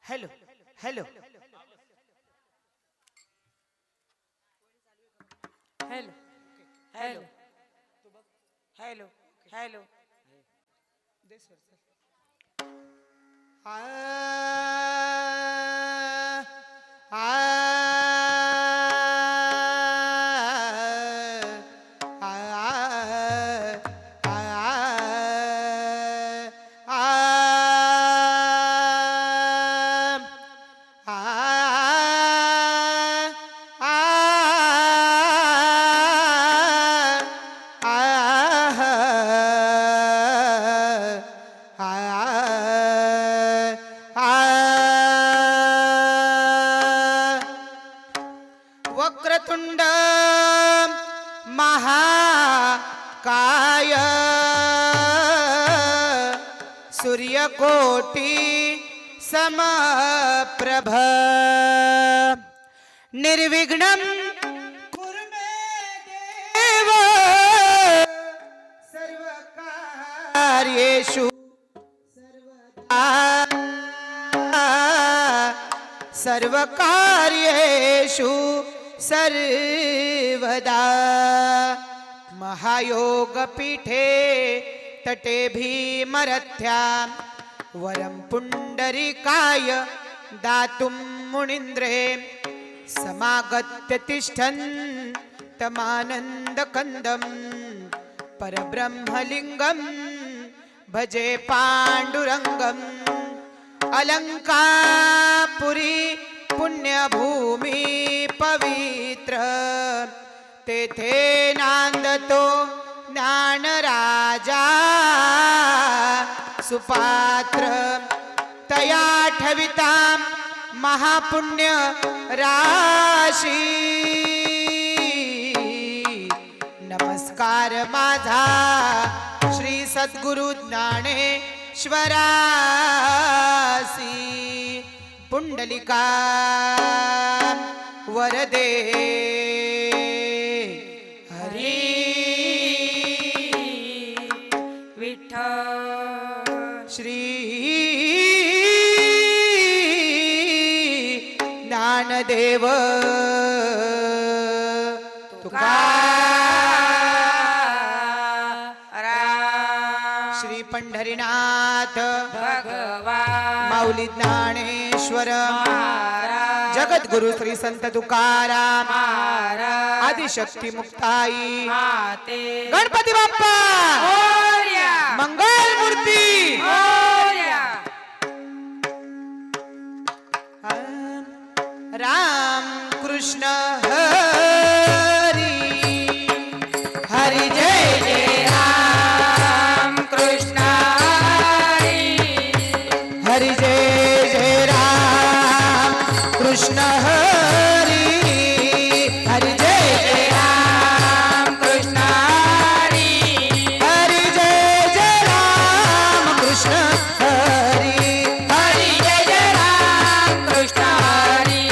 hello hello hello hello hello hello आ आ वक्रतुंड महाकाय सूर्यकोटी समप्रभ निर्विघ्नं कुरु मे देव सर्वकार्येषु सर्वकार्येषु सर्वदा महायोगपीठे तटे भीमरथ्यां वरं पुण्डरीकाय दातुं मुनीन्द्रे समागत्य तिष्ठन् तमानन्दकन्दं परब्रह्मलिङ्गं भजे पाण्डुरङ्गम् अलंकापुरी पुण्यभूमी पवित्र तेथे नांदतो ज्ञानराजा सुपात्र तया ठवितां महापुण्य राशी नमस्कार माझा श्री सद्गुरु ज्ञानेश्वरासी पुंडलिका वरदे हरी विठ्ठल श्री ज्ञानदेव श्री पंढरीनाथ भगवान माऊली ज्ञानेश्वर महाराज जगद्गुरु श्री संत तुकाराम महाराज आदिशक्ती मुक्ताई माते गणपती बाप्पा मोरया मंगल मूर्ती मोरया राम कृष्ण हरी हरी जय जय राम कृष्ण हरी हरी जय जय राम कृष्ण हरी हरी जय जय राम कृष्ण हरी हरी जय जय राम कृष्ण हरी हरी जय जय राम कृष्ण हरी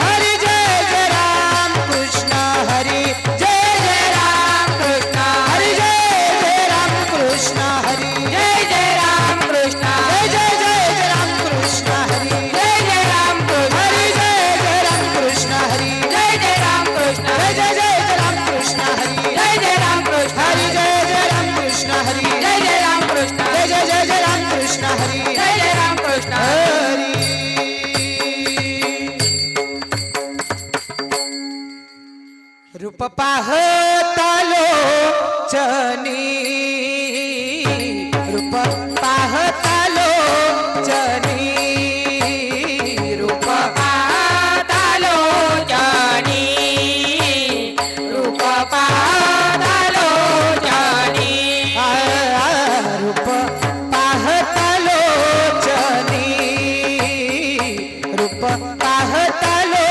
हरी जय जय राम कृष्ण हरी जय जय राम कृष्ण हरी जय जय राम कृष्ण हरी जय जय राम कृष्ण जय जय जय राम कृष्ण हरी जय जय राम कृष्ण हरी जय जय राम कृष्ण हरी जय जय राम कृष्ण जय जय जय राम कृष्ण हरी जय जय राम कृष्ण हरी जय जय राम कृष्ण हरी जय जय राम कृष्ण जय जय जय राम कृष्ण हरी जय जय राम कृष्ण हरी रूप पाहतालो चनी रूप पाहतालो चनी रूप पातालो जानी रूप पातालो जानी रूप पाहतालो चनी रूप पाहतालो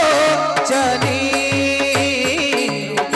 चनी रूप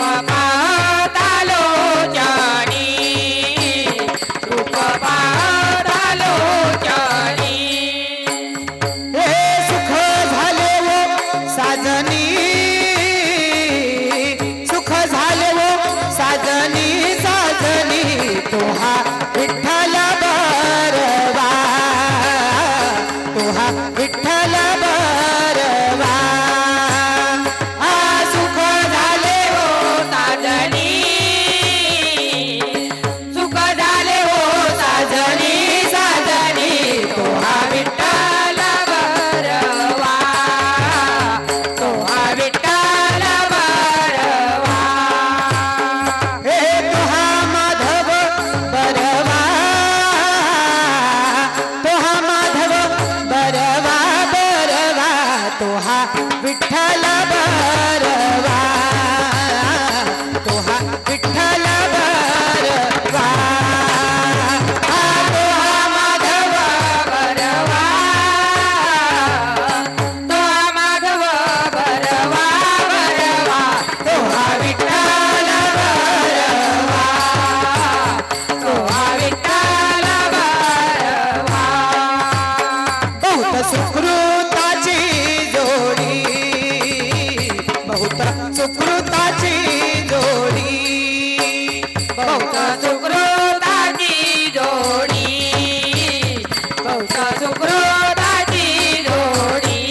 हौस सुकृताची जोडी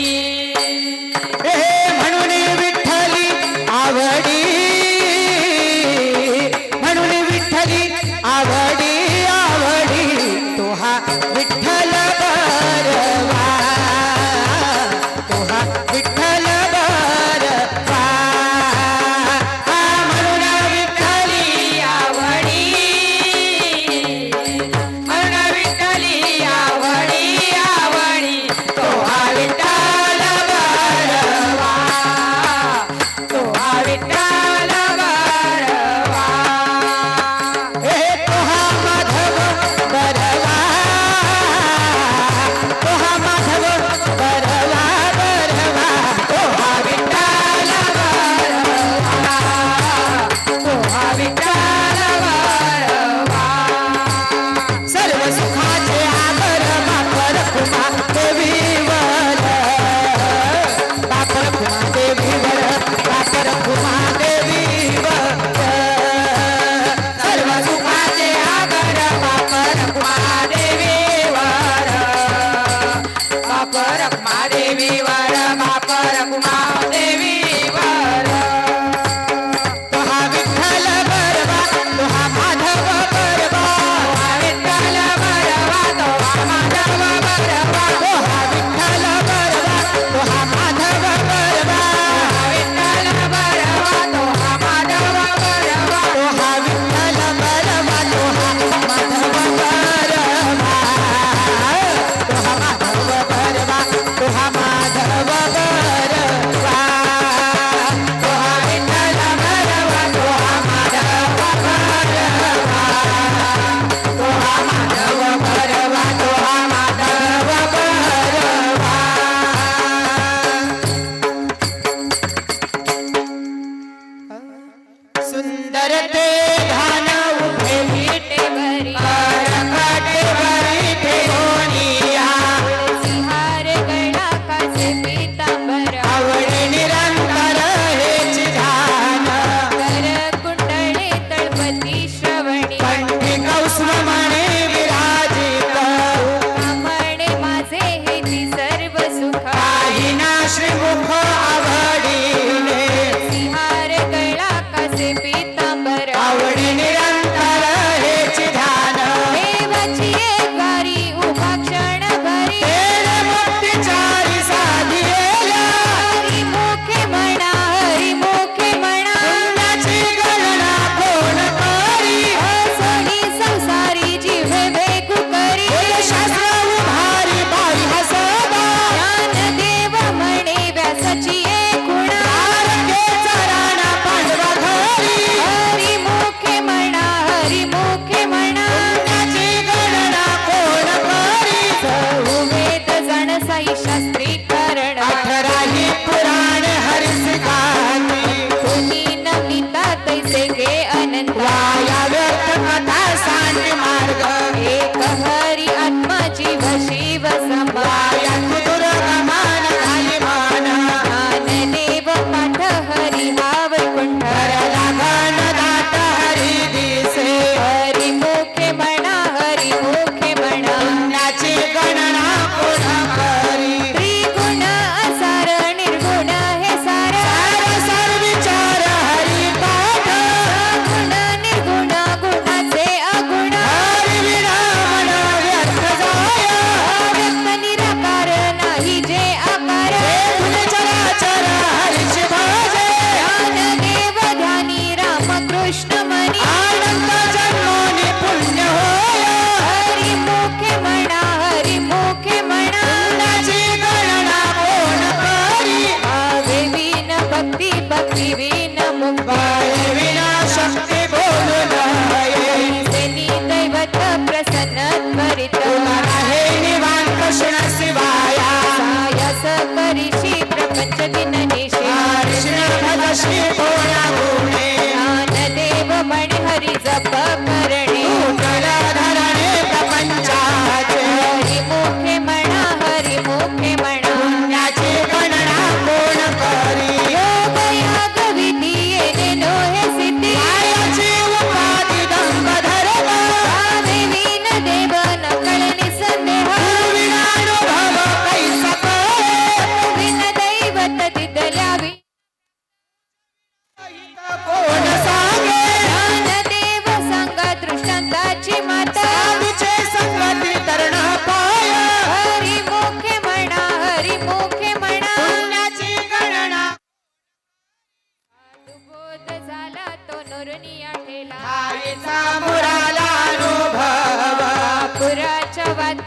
हे म्हणून विठ्ठली आवडी म्हणून विठ्ठली आवडी आवडी तो हा विठ्ठल बरवा तो हा विठ्ठल बरवा म्हणून विठ्ठली आवडी म्हणून विठ्ठली आवडी आवडी तो हा विठ्ठल बरवा तो हा विठ्ठल बरवा हे तो हा माधव बरवा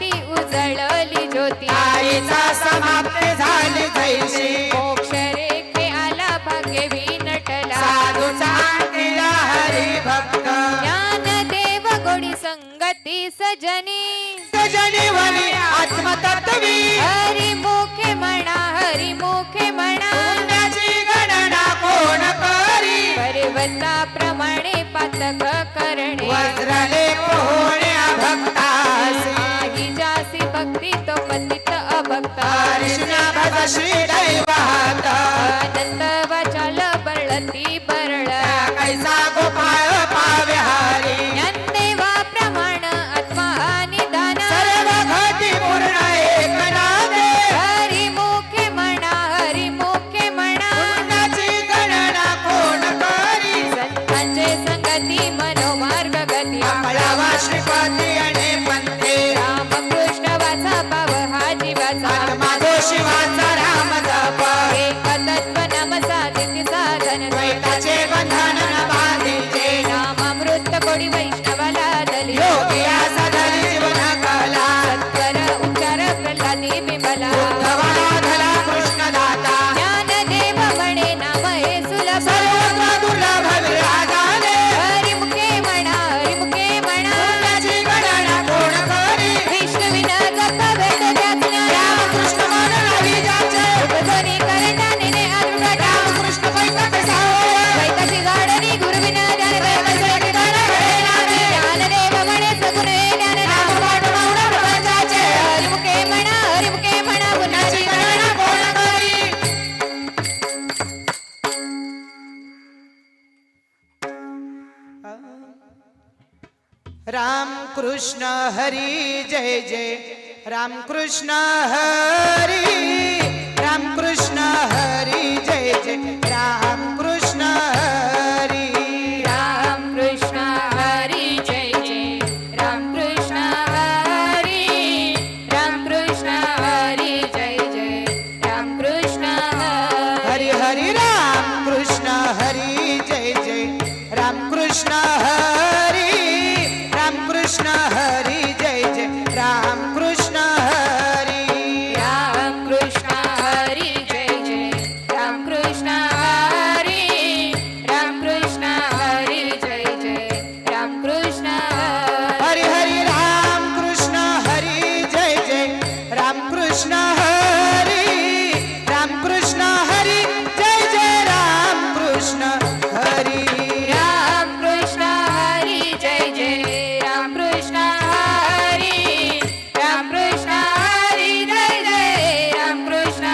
पोटी उजळली ज्योती आईचा समाप्ती झाली जैशी मोक्ष रेखे आला भाग्यवी नटला साधूचा आणतीला हरी भक्त ज्ञानदेव गोडी संगती सजनी सजनीवनी आत्मतत्वी हरिमुखे म्हणा हरिमुखे म्हणा पुण्याची गणना कोण करी पर्वताप्रमाणे पातक करणे वज्रले कोण्या भक्तासी ही जासी भक्ती तो पतित अभक्त कृष्ण भज श्री दैवात अनंत वाचाल बळती बरळ कैसा गोपाळ पावे हरी ज्ञानदेवा प्रमाण आत्मा निदान सर्व घटी पूर्ण एक नामे हरिमुखे म्हणा हरिमुखे म्हणा पुण्याची गणना कोण करी संतांचे संगती मनोमार्ग गती कळावा श्रीपती आणि पंथे रामकृष्ण वाचा पाव हा जीवाचा आत्मा जो शिवाचा राम जप एक तत्व नाम साधित साधन द्वैताचे बंधन न बांधीचे नामामृत कोडी वैष्णवाला दली योगी असा धरी जीवन कला सत्वर उच्चार प्रल्हादी बिंबला उद्धवाला धला कृष्ण दाता ज्ञानदेव म्हणे नाम हे सुलभ सर्वत्र दुर्लभ विराजाने हरिमुखे म्हणा हरिमुखे म्हणा पुण्याची गणना कोण करी विष्णुविन जप वेद त्याचना रामकृष्ण मन लागी जाचे उपध्वनी करंडाने आदृढ रामकृष्ण पैकट सावय वैताची गाडणी गुरुविन ध्यान वैताची ज्ञानदेव म्हणे सगुण ज्ञान नाम रामपाठ मौन प्रपंचाचे हरिमुखे म्हणा पुन्हाची गणना कोण करी राम कृष्ण हरी जय जय राम कृष्ण हरी राम कृष्ण हरी जय जय राम कृष्ण हरी राम कृष्ण हरी जय जय राम कृष्ण हरी राम कृष्ण हरी जय जय राम कृष्ण हरी हरी राम कृष्ण हरी जय जय राम कृष्ण हरी राम कृष्ण हरी जय जय राम कृष्ण हरी राम कृष्ण हरी जय जय राम कृष्ण हरी राम कृष्ण हरी जय जय राम कृष्ण हरी हरी राम कृष्ण हरी जय जय राम कृष्ण हरी राम कृष्ण हरी जय जय राम कृष्ण हरी राम कृष्ण हरी जय जय राम कृष्ण हरी राम कृष्ण हरी जय जय राम कृष्ण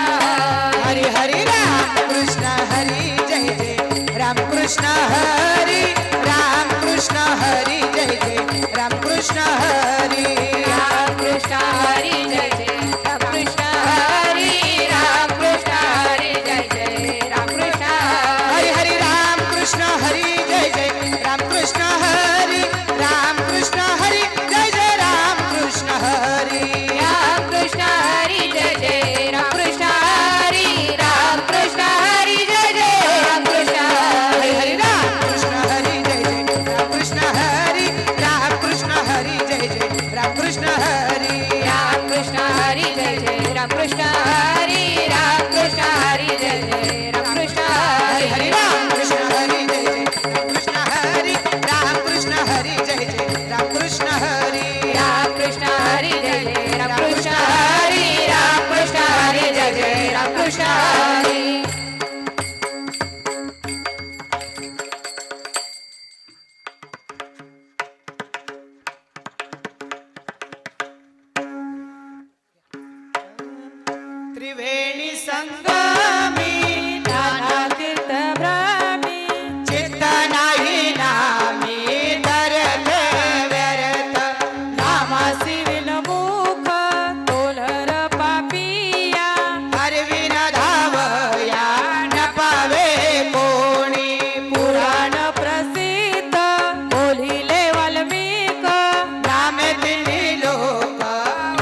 हरी हरी राम कृष्ण हरी जय जय राम कृष्ण हरी राम कृष्ण हरी जय जय राम कृष्ण हरी राम कृष्ण हरी जय जय राम कृष्ण हरी राम कृष्ण हरी जय जय राम कृष्ण हरी हरी राम कृष्ण हरी जय जय राम कृष्ण हरी राम कृष्ण हरी जय जय राम कृष्ण हरी राम कृष्ण हरी जय जय राम कृष्ण हरी राम कृष्ण हरी जय जय राम कृष्ण हरी हरी राम कृष्ण हरी जय जय राम कृष्ण हरी राम कृष्ण हरी जय जय राम कृष्ण हरी राम कृष्ण हरी जय जय राम कृष्ण हरी राम कृष्ण हरी जय जय राम कृष्ण हरी हरी राम कृष्ण हरी जय जय राम कृष्ण हरी राम कृष्ण हरी जय जय राम कृष्ण हरी राम कृष्ण हरी जय जय राम कृष्ण हरी राम कृष्ण हरी जय जय राम कृष्ण हरी त्रिवेणी संगमी नाना तीर्थ भ्रामी चित्त नाही नामी दरत व्यर्थ नामासी विनमुख तोलर पापिया हरविन धावया न पावे कोणी पुराण प्रसिद्ध बोलिले वाल्मिक नामे तिन्ही लोक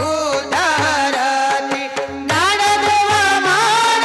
उदारती ज्ञानदेव मान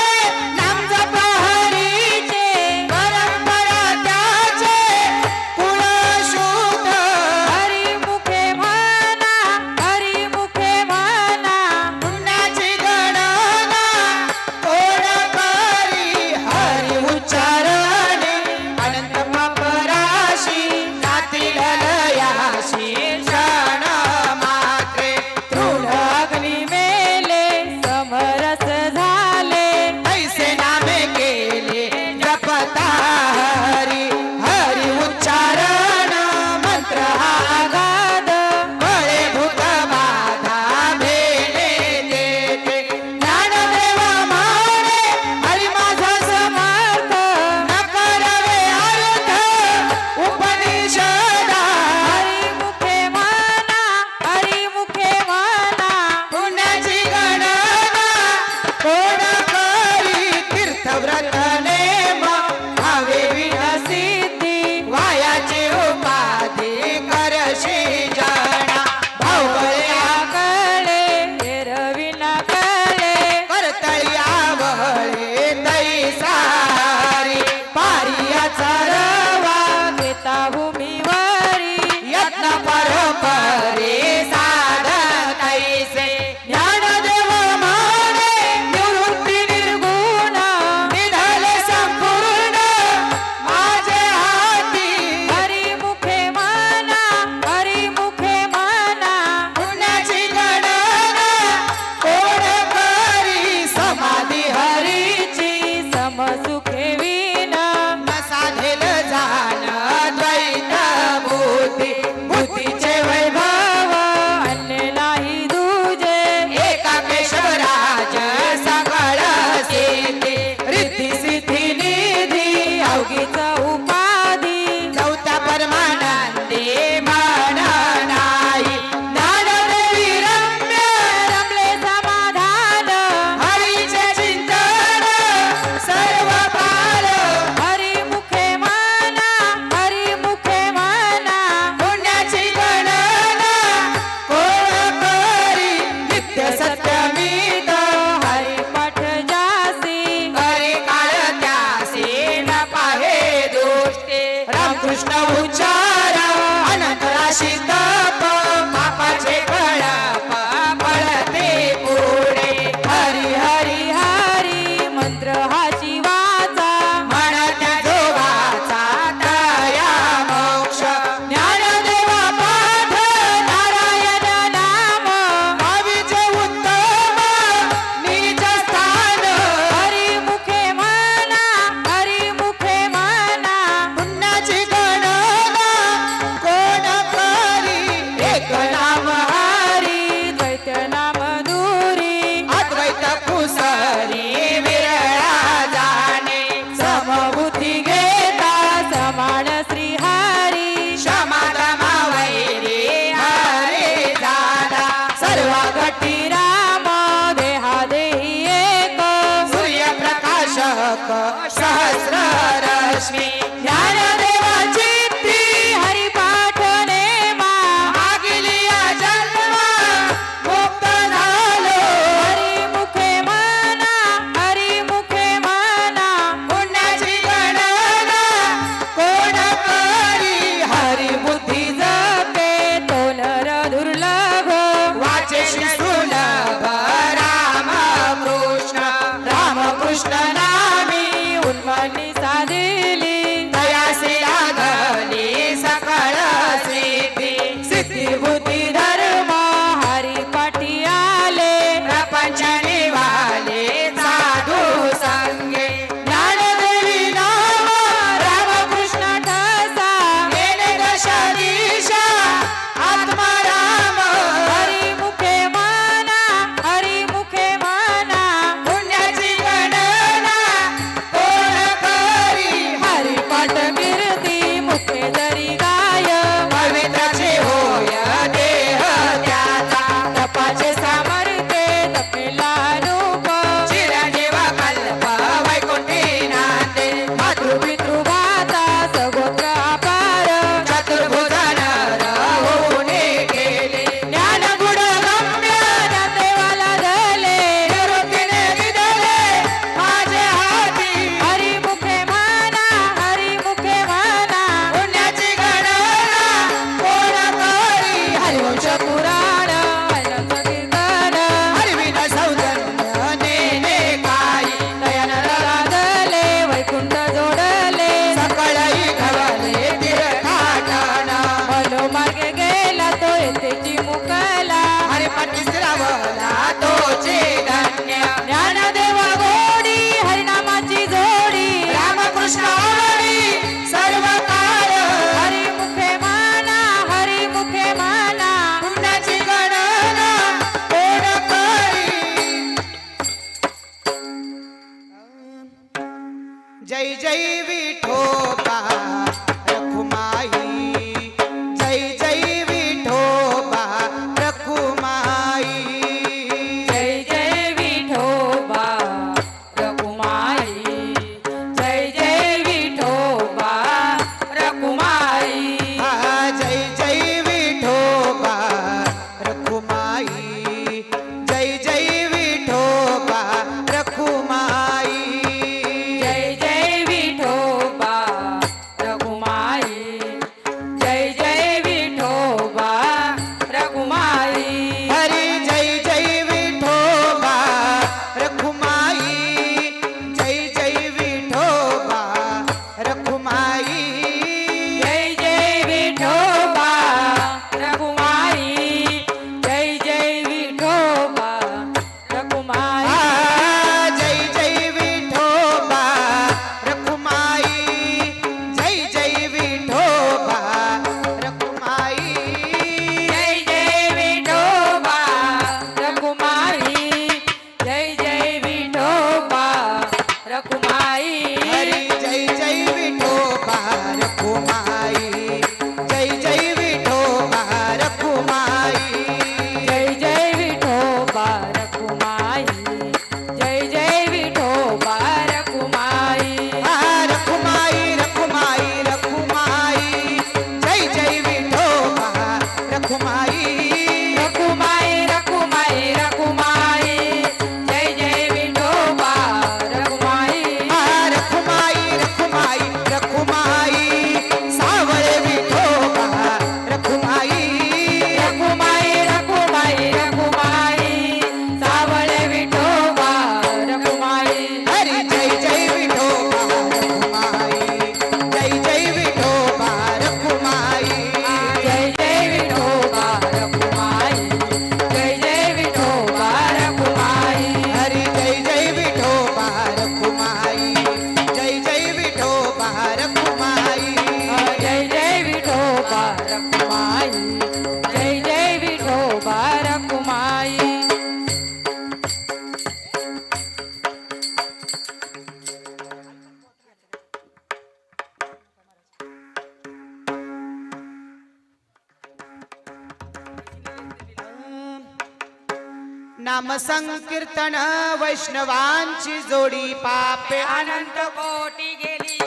नाम संकीर्तन वैष्णवांची जोडी पापे अनंत कोटी गेली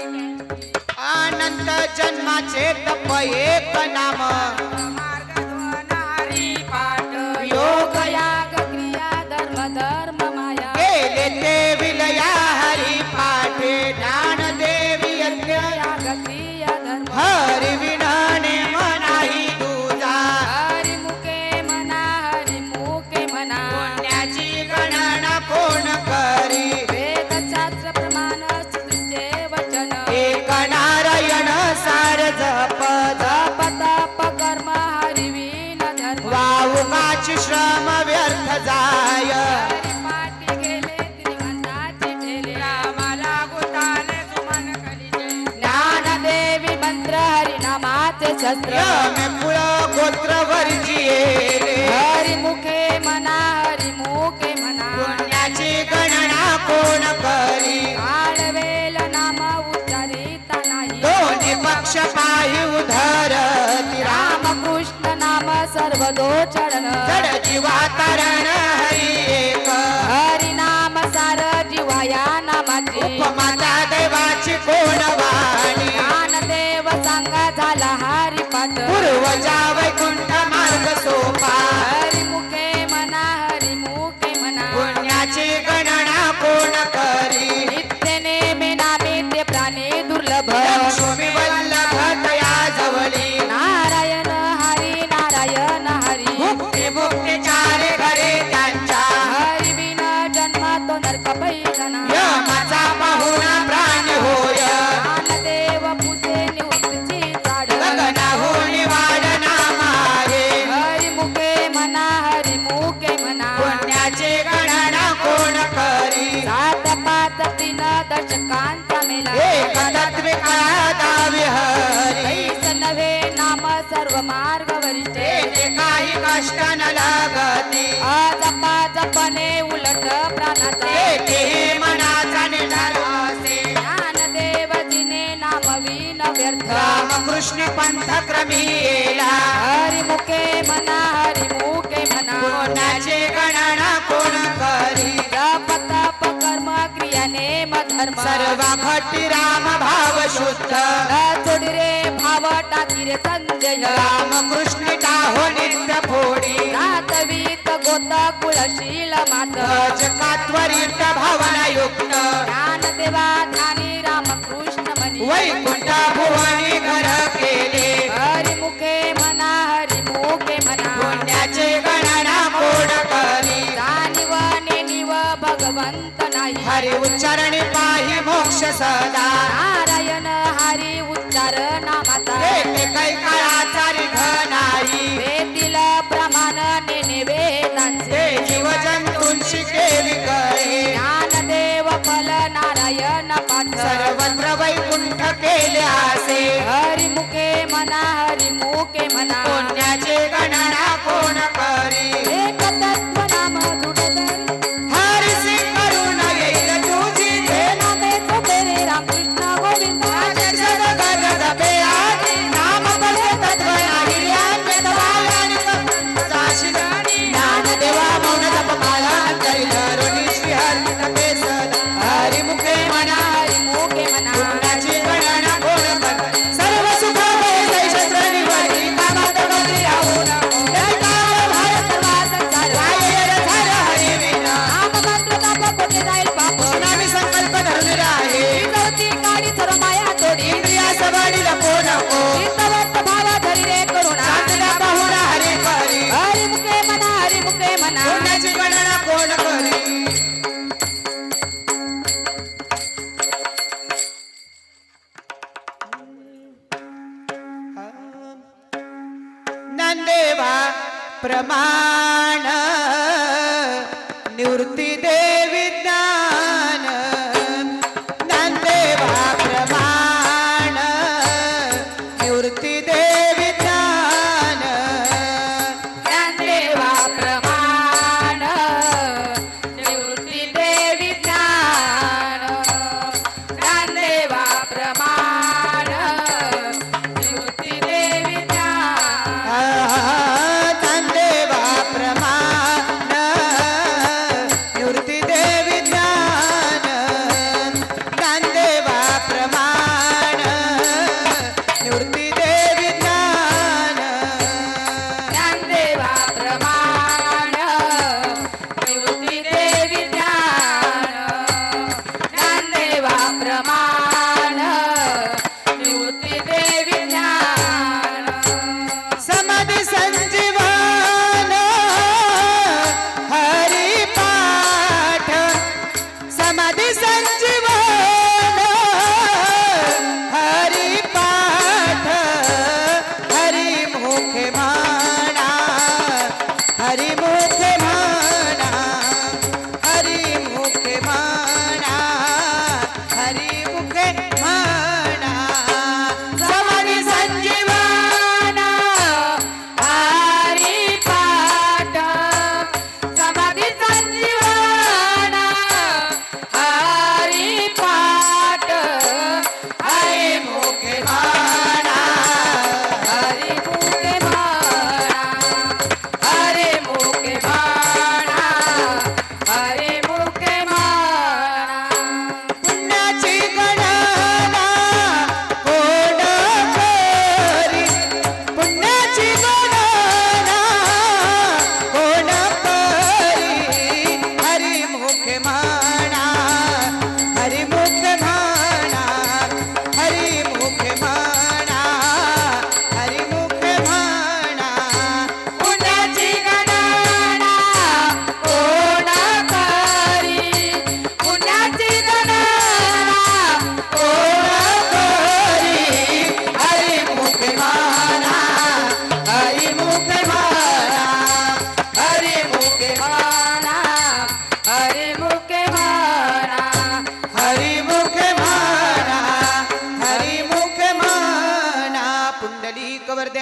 अनंत जन्माचे तप एक नाम मार्गद्वानारी पाठ योग याग क्रिया धर्म माया केले ते विलया हरी पाठे ज्ञानदेवी यज्ञ याग क्रिया धर्म हरी विनाने मनाही तुझा हरी मुखे म्हणा पुण्याची गणना कोण करी वेद शास्त्र प्रमाण श्रुतीचे वचन एक नारायण सार जप जप तप कर्म हरिवीन धर्म वावुकाची श्रम व्यर्थ जाय हरी पाठी गेले श्रीमंताची ठेले रामाला गुताले सुमन कलिजे ज्ञानदेवी मंत्र हरिनामाचे शस्त्र यमे पुळ गोत्र वर्जिये हरी मुखे म्हणा पुण्याची गणना कोण करी आळवेल नाम उच्चारिता नाही दोन्ही पक्ष पायी उधरती रामकृष्ण नाम सर्वदोचरण जड जीवा तरण हरी एक हरी नाम सार जीवाया नामाची उपमाता देवाची कोण वाणी ज्ञानदेव सांगा झाला हरी पाठ पूर्वजा वैकुंठ मार्ग सोपा हरी मुखे म्हणा पुण्याची गणना कोण करी नित्य नेमे नामे ते प्राणे दुर्लभ लक्ष्मी वल्लभ तया जवळी नारायण हरी मुक्ती मुक्ती चारे घरे त्यांच्या हरी बिन जन्म तो नरक पैजना यमाचा पाहुणा प्राण होय ज्ञानदेव पुसे निवृत्तीची झाड गगनाहून वाढना माये हरी मुखे म्हणा पुण्याची गणना कोण करी 7-5-3 दशकांचा मेला एक तत्विका दावी हरी कैस नव्हे नाम सर्व मार्ग वरिष्ठे तेथे काही कष्ट न लागती अजपा जपणे उलट प्राणाचा तेथे मनाचा निर्धार असे ज्ञानदेव जिने नाम विन व्यर्थ रामकृष्ण पंथ क्रमी येला हरी मुखे म्हणा पुण्याची गणना कोण करी जप तप कर्म क्रिया नेम धर्म सर्व घटी राम भाव शुद्ध जोडी रे भाव टाकी रे संजय रामकृष्ण टाहो नित्य फोडी जातवीत गोत कुळशील मात त्वरित भावना युक्त ज्ञानदेवा ध्यानी रामकृष्ण मनी वैकुंठ भुवनी घर केले हरी मुखे म्हणा पुण्याची गणना कोण करी जाणीव नेणीव भगवंत नाही हरी उच्चारणी पाही मोक्ष सदा नारायण हरी उच्चार नामाचा तेथे काही काळाचा रिघ नाही वेदील प्रमाण नेणे वेदांचे ते जीव जंतूंची केली कळे ज्ञानदेव फल नारायण पाठ सर्वत्र वैकुंठ केले असे हरी मुखे म्हणा पुण्याची गणना कोण करी एक तत्व नाम दृढधरी हरी सिंग करुण येईल तुझी हे नामे तेरे रामकृष्ण गोविंद जगत जपे आदी नाम पडे तत्व नाही ज्ञानदेवा मौन जप माला करी धरुणी श्री हरी तपे सदा हरी मुखे म्हणा पुण्याची गणना कोण करी सर्व सुख शस्त्र निवडी कामात गती राहून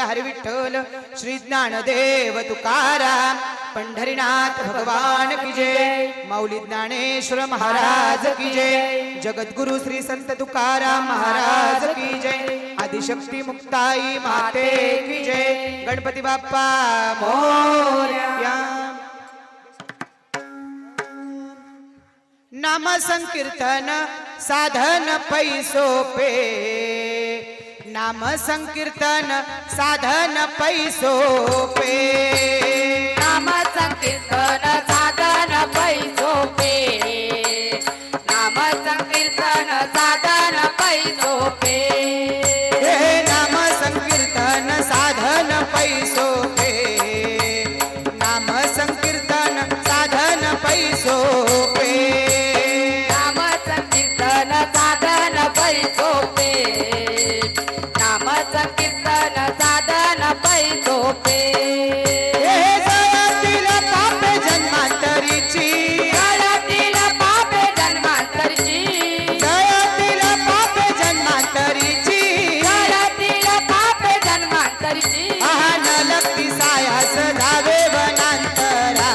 हरी विठ्ठल श्री ज्ञानदेव तुकाराम पंढरीनाथ भगवान की जय माऊली ज्ञानेश्वर महाराज की जय जगद्गुरु श्री संत तुकाराम महाराज की जय आदिशक्ती मुक्ताई माते की जय गणपती बाप्पा मोरया नाम संकीर्तन साधन पैसो पे नाम संकीर्तन साधन पैसो पे नाम संकीर्तन साधन पैसो पे नाम संकीर्तन साधन पैसो पे हे नाम संकीर्तन साधन पैसो पे नाम संकीर्तन साधन पैसो पे नाम संकीर्तन साधन पैसो पे नाम संकीर्तन साधन पैसो पे हे जयातील पापे जन्मांतरीची जयातील पापे जन्मांतरची जयातील पापे जन्मांतरीची जयातील पापे जन्मांतरची न लक्ती सायास धावे वनांतरा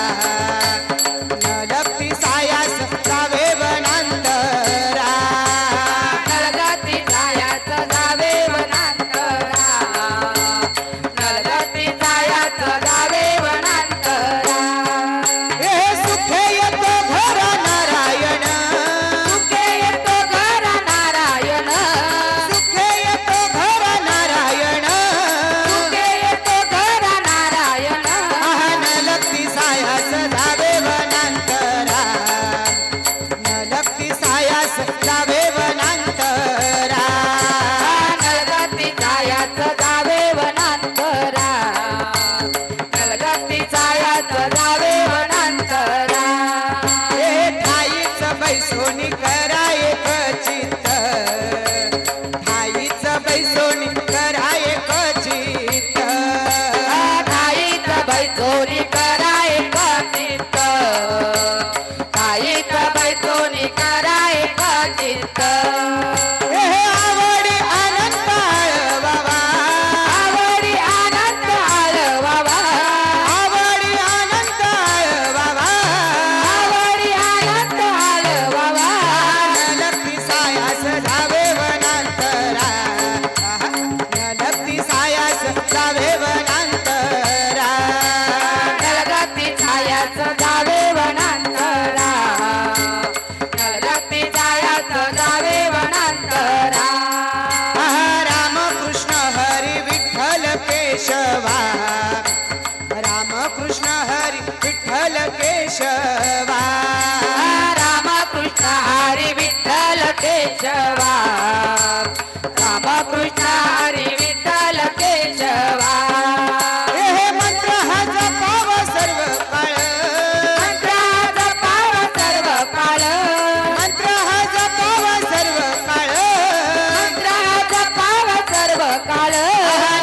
न लक्ती सायास धावे वनांतरा नलगती जायाच जावे वनांतरा नलगती जायाच जावे वनांतरा हे सुखे येतो घर नारायण सुखे येतो घर नारायण सुखे येतो घर नारायण सुखे येतो घर नारायण न लक्ती सायास धावे वनांतरा न लक्ती सायास धावे वनांतरा नलगती जायाच जावे वनांतरा नलगती जायाच जावे वनांतरा हे ठाईच बैसोनी कराय चित्त ठाईच बैसोनी कराय चित्त काहीच बैसोनी कराय चित्त काहीच बैसोनी कराय चित्त हे आवडी अनंत बाबा आवडी आनंद आळवावा आवडी अनंत बाबा आवडी आनंद आळवावा नलक्ती सायास धावे वनांतरा नलक्ती सायास धावे वनांतरा नलगती छायाच जावे वनांतरा नलगती छायाच जावे वनांतरा राम कृष्ण हरी विठ्ठल केशवा राम कृष्ण हरी विठ्ठल केशवा राम कृष्ण हरी विठ्ठल केशवा राम कृष्ण हरी विठ्ठल केशवा हे मंत्र हा जपाव सर्व काळ मंत्राचा पाव सर्व काळ मंत्र हा जपाव सर्व काळ मंत्राचा पाव सर्व काळ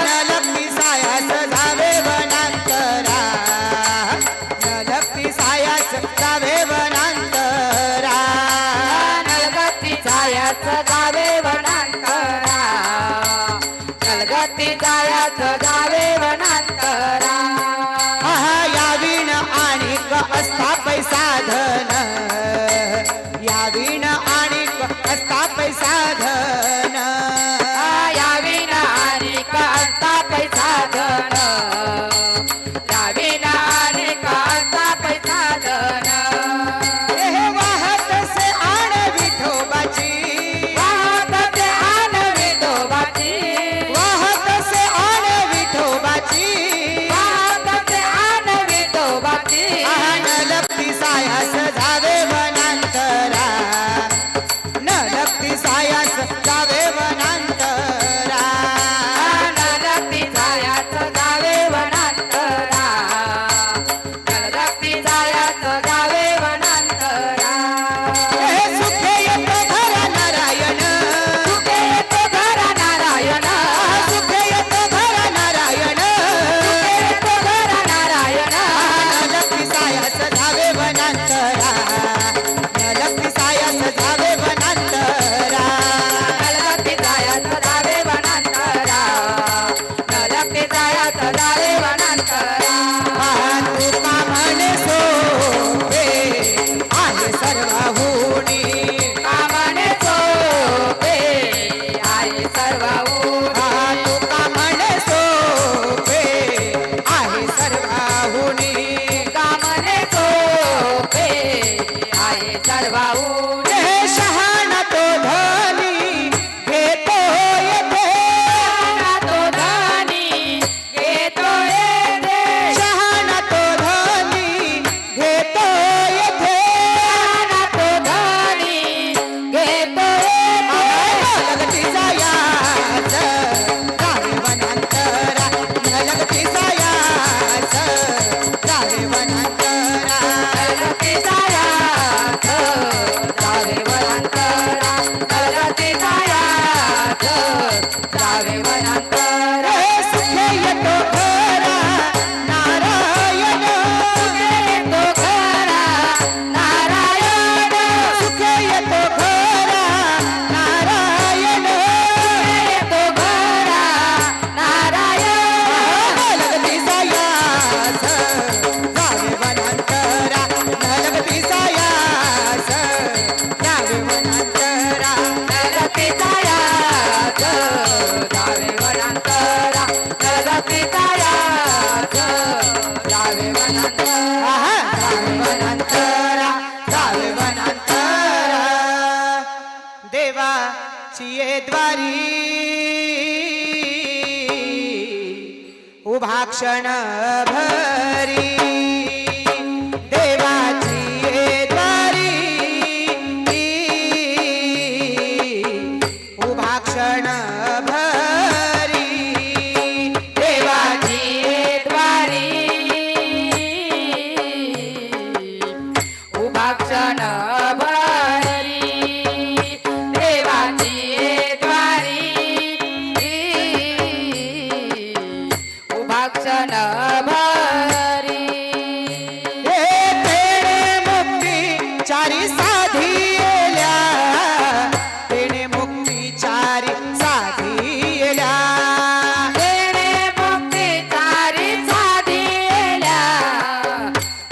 नलक्ती सायास धावे वनांतरा नलक्ती सायास धावे वनांतरा नलगती जायाच जावे वनांतरा नलगती जायाच जावे वनांतरा यावीण आणिक अस्तापै साधन यावीण आणिक अस्तापै साधन याविन आणि कांता पैसा धन याविन आणि कांता पैसा धन हे वाहत से आण विठोबाची वाहत ते आन विठोबाची वाहत से आण विठोबाची वाहत ते आन विठोबाची नलक्ती सायास धावे वनांतरा नलक्ती सायास धावे वनांतरा नलगती जायाच जावे वनांतरा नलगती जायाच जावे वनांतरा हे सुखे येतो घर नारायण सुखे येतो घर नारायण सुखे येतो घर नारायण सुखे येतो घर नारायण नलक्ती सायास धावे वनांतरा वाहून हे शहाणा तो धनी घेतो येथे तो धनी घेतो येथे शहाणा तो धनी घेतो येथे तो धनी घेतो येथे लगतीचा याच रावे वनांतरा लगतीचा याच रावे वनांतरा लगतीचा याच रावे वनांतरा लगतीचा याच रावे वनांतरा हे सुखे येतो खरा नारायण येतो खरा नारायण सुखे येतो खरा नारायण येतो खरा नारायण लगतीचा याच रावे वनांतरा लगतीचा याच रावे वनांतरा लगतीचा याच रावे वनांतरा लगतीचा याच रावे वनांतरा रावे वनांतरा रावे वनांतरा देवाची ये द्वारी उभा क्षण भरी देवाची ये द्वारी उभा क्षण भरी देवाची द्वारी उभा क्षण भरी देवाची द्वारी उभा क्षण भरी हे तेणे मुक्ती चारी साधियल्या तेणे मुक्ती चारी साधियल्या तेने मुक्ती चारी साधियल्या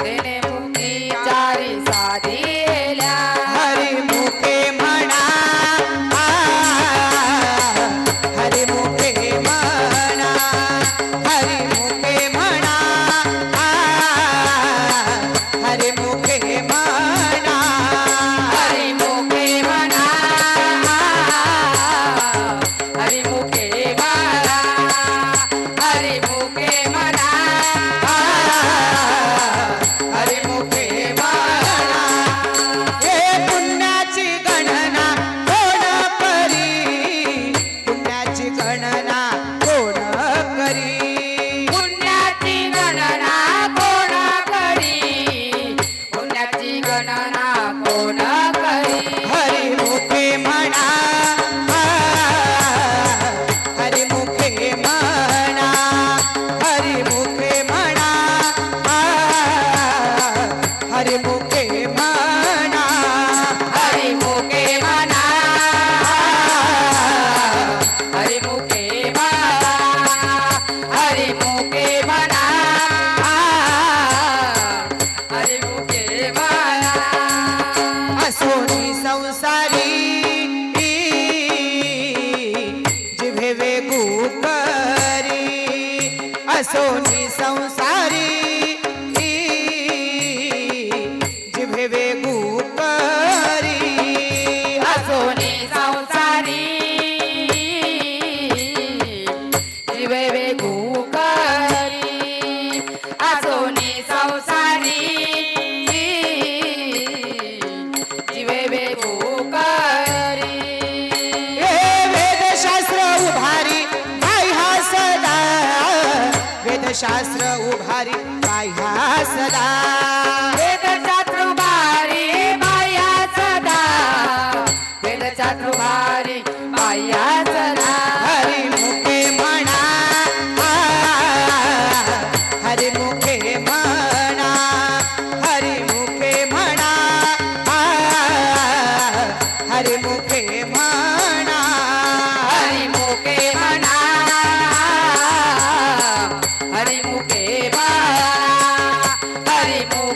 तेने मुक्ती चारी साधियल्या हरी मुखे म्हणा हरी मुखे म्हणा हरी मुखे म्हणा हरी मुखे म्हणा हरिमुखे म्हणा हरिमुखे म्हणा हरिमुखे म्हणा हरी मुखे म्हणा हे पुण्याची गणना कोण करी पुण्याची गणना कोण करी पुण्याची गणना कोण करी पुण्याची गणना कोण करी हरी मुखे म्हणा हरी मुखे म्हणा हरी मुखे म्हणा हरी मुखे म्हणा हरिमुखे म्हणा हरिमुखे म्हणा हरिमुखे म्हणा हरिमुखे म्हणा असोनी संसारी जिभे वेगू करी असोनी संसारी जिभे वेगू करी असोनी संसारी जीवे वेगू करी असोनी संसारी जीवे वेगू करी हे वेदशास्त्र उभारी पाह्या सदा वेदशास्त्र उभारी पाह्या सदा वेदचातुर्भारी बाह्या सदा वेदचातुर्भारी बाह्या सदा हरी मुखे म्हणा हरी मुखे म्हणा हरी मुखे म्हणा हरी मुखे म्हणा हरिमुखे म्हणा हरिमुखे म्हणा हरिमुखे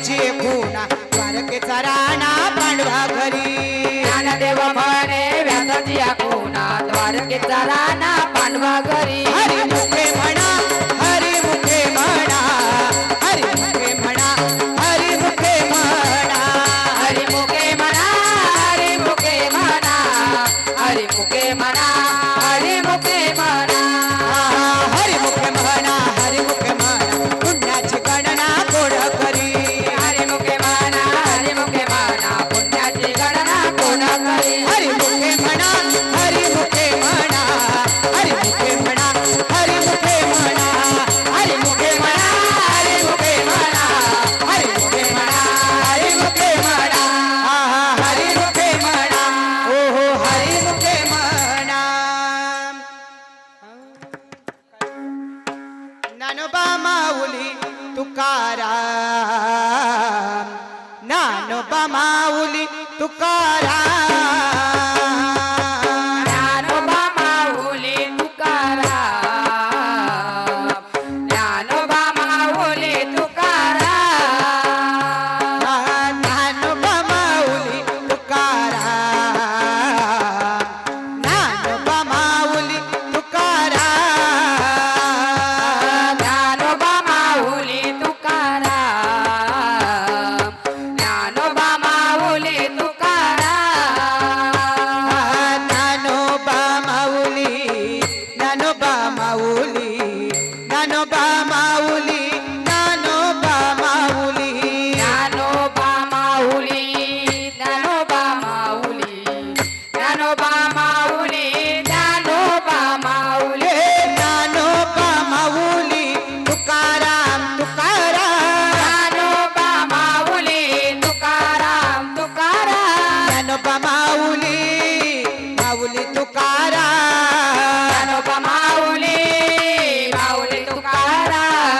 पुण्याची खुणा द्वारकेचा राणा पांडवा घरी ज्ञानदेव म्हणे व्यासाची खुणा द्वारकेचा राणा पांडवा घरी हरिमुखे म्हणा हरिमुखे म्हणा हरिमुखे म्हणा हरिमुखे म्हणा हरिमुखे म्हणा हरिमुखे म्हणा हरिमुखे म्हणा हरिमुखे म्हणा हरिमुखे म्हणा हरिमुखे म्हणा पुण्याची गणना कोण करी हरिमुखे म्हणा हरिमुखे म्हणा पुण्याची गणना कोण करी हरिमुखे म्हणा हरिमुखे म्हणा हरिमुखे म्हणा हरिमुखे म्हणा हरिमुखे म्हणा हरिमुखे म्हणा हरिमुखे म्हणा हरिमुखे म्हणा हरिमुखे म्हणा हो हो हरिमुखे म्हणा ज्ञानोबा माऊली तुकाराम ज्ञानोबा माऊली तुकाराम ज्ञानोबा माऊली तुकाराम ज्ञानोबा माऊली तुकाराम ज्ञानोबा माऊली तुकाराम ज्ञानोबा माऊली तुकाराम ज्ञानोबा माऊली तुकाराम ज्ञानोबा माऊली तुकाराम ज्ञानोबा माऊली ज्ञानोबा माऊली ज्ञानोबा माऊली ज्ञानोबा माऊली ज्ञानोबा माऊली ज्ञानोबा माऊली ज्ञानोबा माऊली ज्ञानोबा माऊली ज्ञानोबा माऊली तुकाराम तुकाराम ज्ञानोबा माऊली तुकाराम तुकाराम ज्ञानोबा माऊली माऊली तुकाराम ज्ञानोबा माऊली माऊली तुकाराम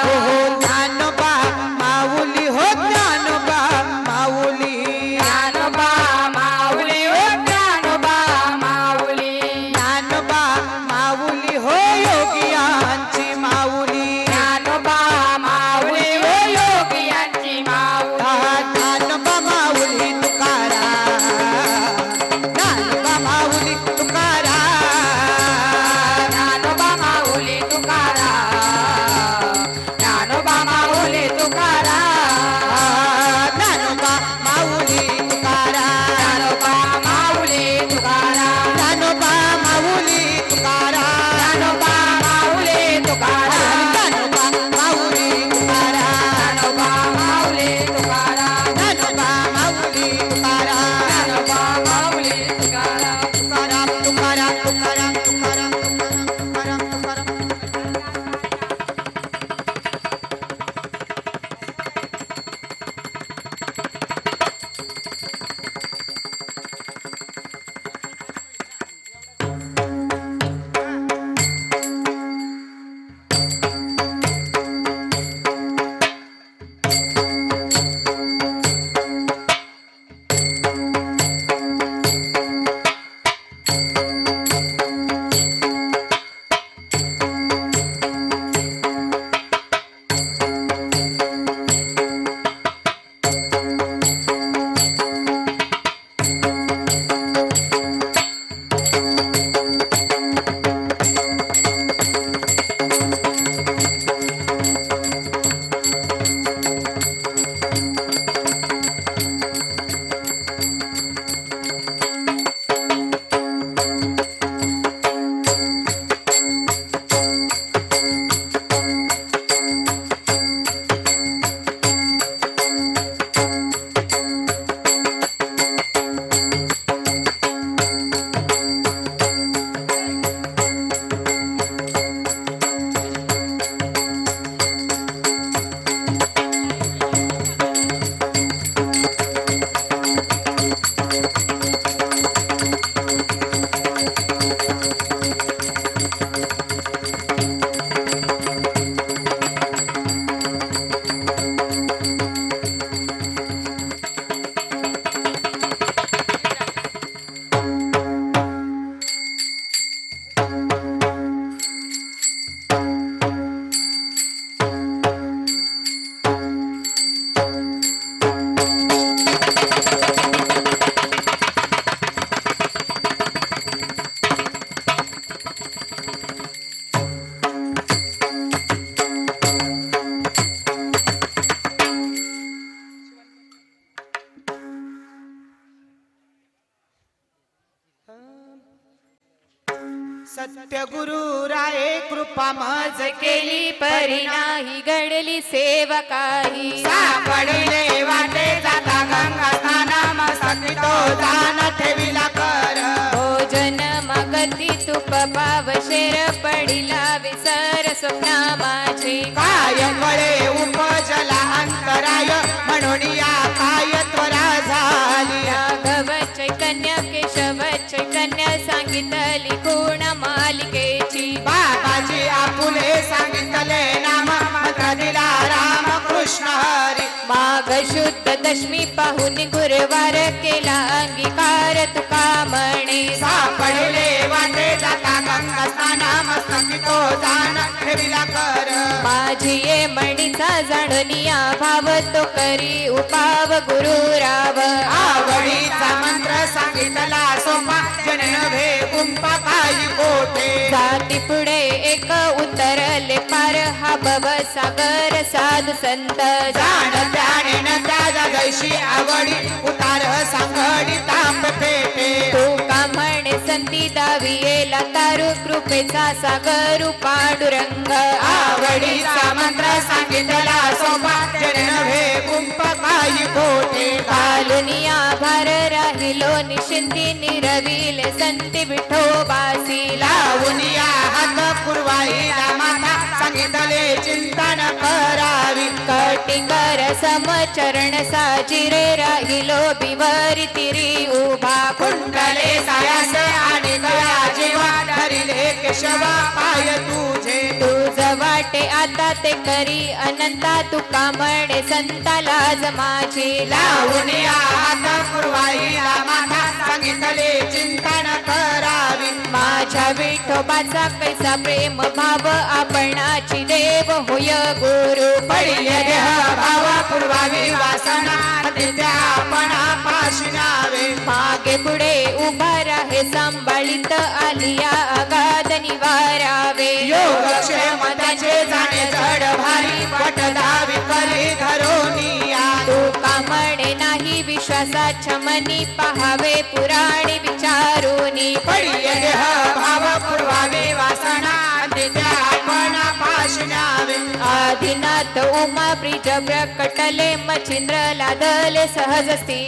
नित्य गुरु राये कृपा मज केली परी नाही घडली सेवा काही सापडिले वाटे जाता गंगा स्नाना मस्तकी तो दान ठेविला कर भोजन मागती तुप पाव शेर पडिला विसर स्वप्ना माझे काय फळे उपजला अंतराय म्हणून या काय त्वरा झाली राघव चैतन्य केशव चैतन्य सांगितली गुण मालिकेची बाबाजी आपुले सांगितले नाम मंत्र दिला राम कृष्ण हरी माघ शुद्ध दशमी पाहून गुरुवार केला अंगीकार तुका म्हणे सापडले वाटे जाता गंगा स्नाना मस्तकी तो दान ठेविला कर माझी ये मणीचा जाणूनिया भाव तो करी उपाव गुरु राव आवडीचा मंत्र सांगितला सोपा जन नव्हे कुंपा काही कोठे जाती पुढे एक उतरले पार हा भव सागर साधू संत जाण त्याने न त्याच्या जैशी आवडी उतार सांगडी ताप पेटे तू का म्हणे संती दावी येला तारू कृपेचा सागर पांडुरंग आवडीचा मंत्र सांगितला सोपा जन नव्हे कुंपा काही कोठे कालुनिया भार राहिलो निशिंती निरविले संती विठोबासी लावूनिया हात पुरवाईला माता सांगितले चिंतन करावी कटिकर समचरण साजिरे राहिलो बिवरी तिरी उभा कुंडले सायास आणि गया जेवा धरिले केशवा पाय तुझे तुझ वाटे आता ते करी अनंता तुका म्हणे संता लाज माझी लावूनिया हात पुरवाईला माता सांगितले चिंतन करावी माझ्या विठोबाचा कैसा प्रेम भाव आपणाची देव होय गुरु पडिले देह भाव पुरवावी वासना त्या आपणा पाशी नावे मागे पुढे उभा राहे सांभाळीत आलिया अगाध निवारावे योगक्षेम त्याचे जाणे जड भारी पट दावी करी धरोनिया तू का म्हणे नाही विश्वासाच्या मनी पहावे पुराणी विचारुनी पडिले देह भाव पुरवावी वासना त्या आपणा पाशी नावे आदिनाथ उमा ब्रिज प्रकटले मच्छिंद्र लादले सहजस्ती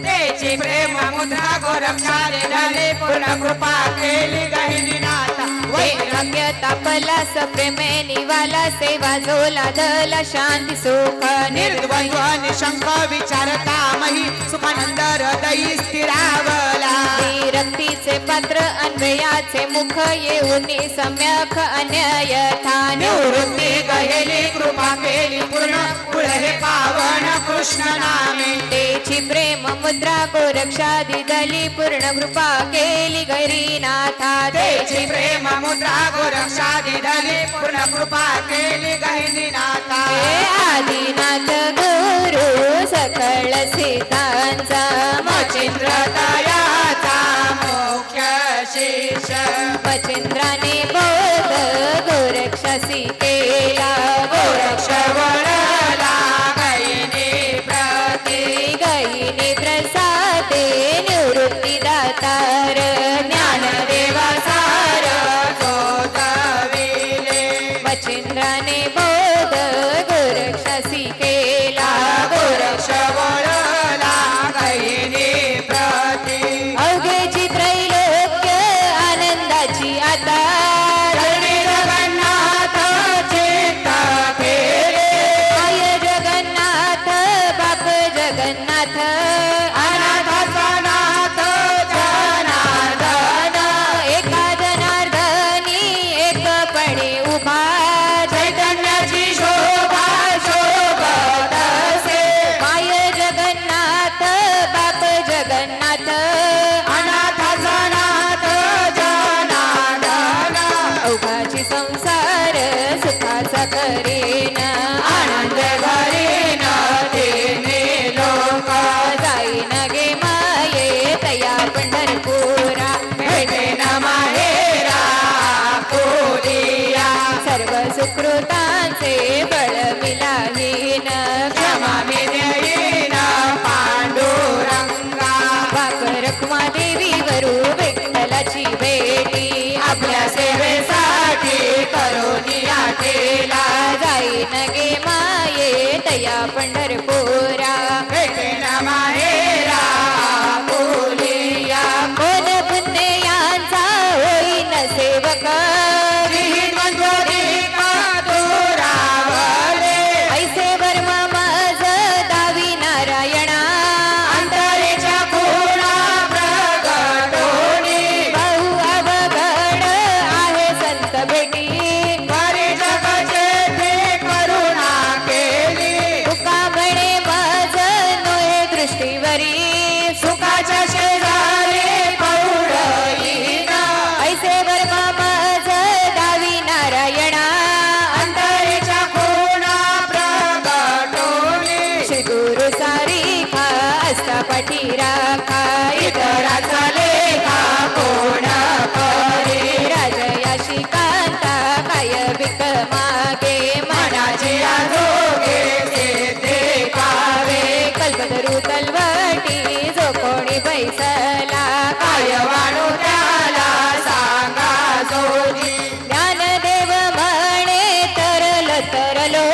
त्याची प्रेम मुद्रा गोरक्षाने झाले पूर्ण कृपा केली गहिनीनाथा वैराग्य तापला सप्रेमे निवाला सेवा झोला धला शांती सुख निर्द्वंद्व निशंक विचारता मही सुखानंद हृदयी स्थिरावला रक्तीचे पात्र अन्वयाचे मुख येऊन सम्यक अन्ययथा निवृत्ती गहेली कृपा केली पूर्ण पुढे पावन कृष्ण नामे तेची प्रेम मुद्रा गोरक्षा दिदली पूर्ण कृपा केली गैरीनाथा त्याची प्रेम मुद्रा गोरक्षा दिधली पूर्ण कृपा केली गहिनीनाथा हे आदिनाथ गुरु सकळ सिद्धांचा मचिंद्र तयाचा मुख्य शिष्य मच्छिंद्राने बोध गोरक्षासी केला गोरक्ष वळला गहिनी प्रती गईने प्रसादे निवृत्ती दातार ज्ञानदेवा सार जोतविले मच्छिंद्राने बोध गोरक्षासी केला गोरक्ष वळला गहिनी प्रती अवघेची त्रैलोक्य आनंदाची आता चरणी जगन्नाथ चित्त केले आय जगन्नाथ बाप जगन्नाथ अनाथाचा नाथ जनार्दन एका जनार्दनी एकपणे उभा चैतन्याची शोभा शोभत असे माय जगन्नाथ बाप जगन्नाथ अनाथाचा नाथ जनार्दन अवघाची संसार सुखाचा करेन आनंद घरीन तिन्ही लोक जाईन गे माये तया पंढरपुरा भेटे न माहेरा कोरिया सर्व सुकृतांचे बळ विलाहीन क्षमा मी देईन पांडुरंगा बाप रखुमा देवी वरू विठ्ठलाची भेटी आपल्या सेवे गे माये तया पंढरपुरा भेटेन माहेरा बोलिया कोण पुण्य यांचा होईन सेवक ऐसे वर्म मज दावी नारायणा अंतरेच्या खुणा प्रगटोनी बहु अवघड आहे संत भेटी परी जगचे ते करुणा केली तुका म्हणे मज नोहे दृष्टीवरी सुखाच्या शेजारी पौडईना ऐसे वर्म मज दावी नारायणा अंतरेच्या खुणा प्रगटोनी श्री गुरु सारिखा असता पाठी राखा इतराचा लेखा कोण करी राजयाशी कांता काय बिक मागे मनाचे आजोगे ते देखावे कल्पतरू तलवटी जो कोणी बैसला काय वाढू त्याला सांगा जोजी ज्ञानदेव म्हणे तरलो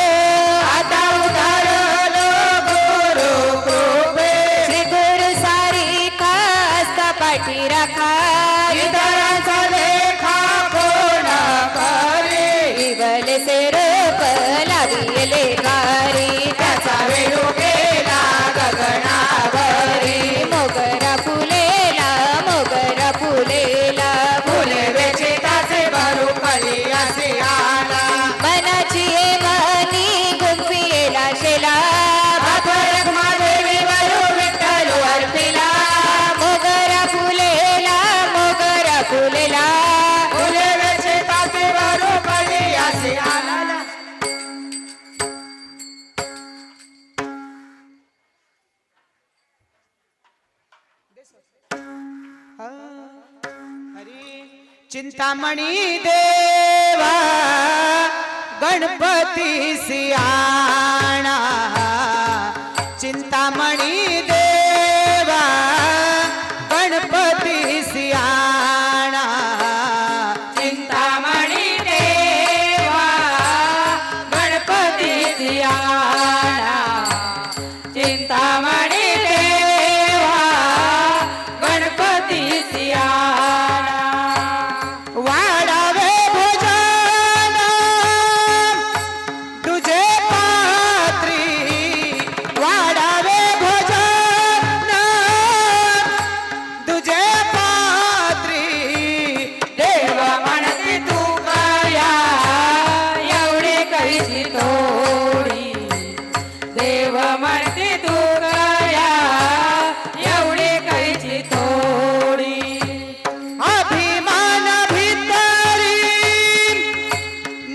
आता उतरलो गुरु कृपे श्री गुरु सारिखा असता पाठी राखा इतरांचा लेखा कोण करी इवले से रोप लाविले गारी त्याचा वेळू गेला गगनावरी मोगरा फुलेला मोगरा फुलेला फुले वेचे ताचे भरू कली असे आला मनाची ये मनी गुंफियेला शेला अथरक महादेवी वरू विठ्ठल अर्पिला मोगरा फुलेला मोगरा फुलेला फुले वेचे ताचे भरू कली असे आला चिंतामणी देवा गणपती सियाणा चिंतामणी देवा गणपती सियाणा चिंतामणी देवा गणपती सियाणा चिंतामणी देवा गणपती सियाणा वाढावे भोजन तुझे पात्री वाढावे भोजन तुझे पात्री देव म्हणते तू कया एवढे कैसी थोडी देव म्हणते तू कया एवढे कैसी थोडी अभिमान भितरी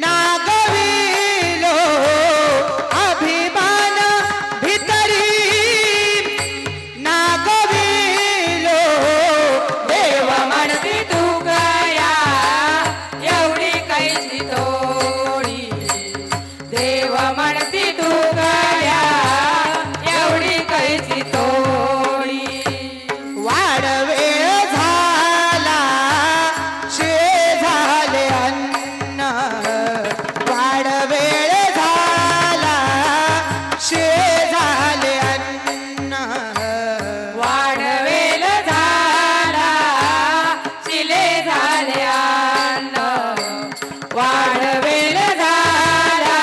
नागविलो अभिमान भितरी नागविलो देव म्हणते तू गया एवढी कैसी थोडी देव म्हणते तू गया एवढी कैसी थोडी वाढवे झाला शे झाले अन्न वाढवेळ झाला शे झाले अन्न वाढवेल झाला शिले झाले अन्न वाढवेल झाला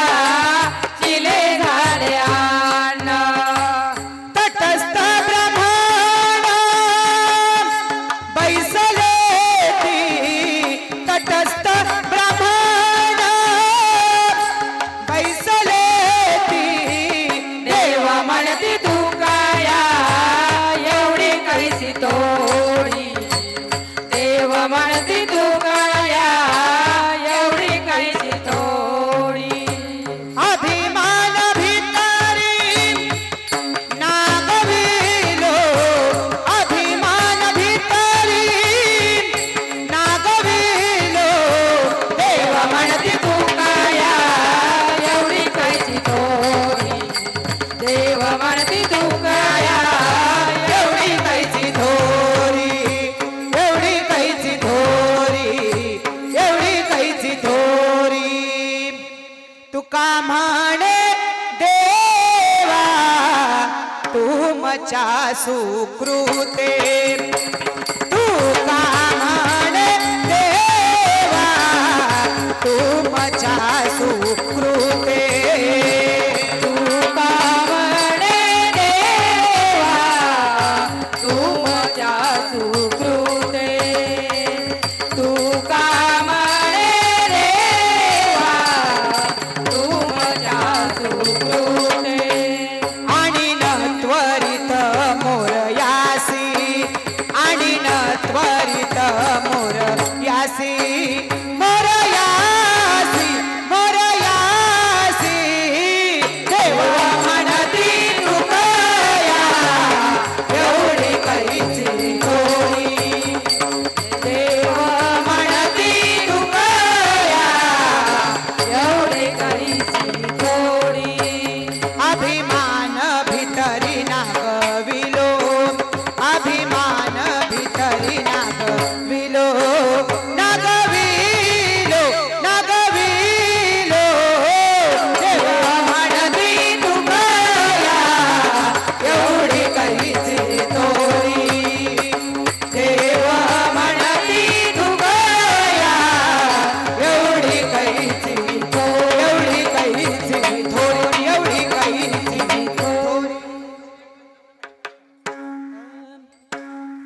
म्हणे देवा तुमच्या सुकृते तू का म्हणे देवा तुमच्या सुकृते तू का म्हणे देवा तुमच्या सुकृते तू का म्हणे देवा तुमच्या सुकृते आणि न त्वरित मोरयासी आणि न त्वरित मोरयासी मोरयासी मोरयासी देव म्हणती तुकया एवढी कैची थोडी देव म्हणती तुकया एवढे काहीची थोडी अभिमान भितरी नागविलो अभिमान भितरी नागविलो नागविलो नागविलो देव म्हणती तुकया एवढी कैची थोडी देव म्हणती तुकया एवढी कैची एवढी कैची थोडी एवढी कैची थोडी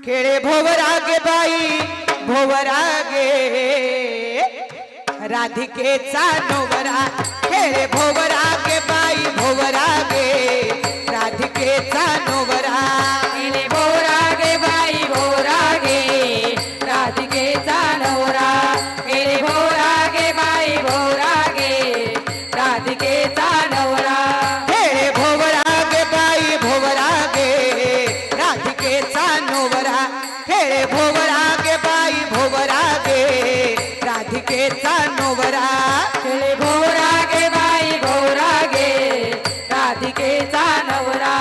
खेळे भोवरागे बाई भोवरागे राधिकेचा नवरा खेळे भोवरागे बाई भोवरागे राधिकेचा नवरा गेले भोरागे बाई भोरागे राधिकेचा नवरा गेले भोरागे बाई भोरागे राधिकेचा नवरा खेळे भोवरागे बाई भोवरागे राधिकेचा नवरा खेळे भोवरागे बाई भोवरागे राधिकेचा नवरा गेले भोरागे बाई भोरागे राधिकेचा नवरा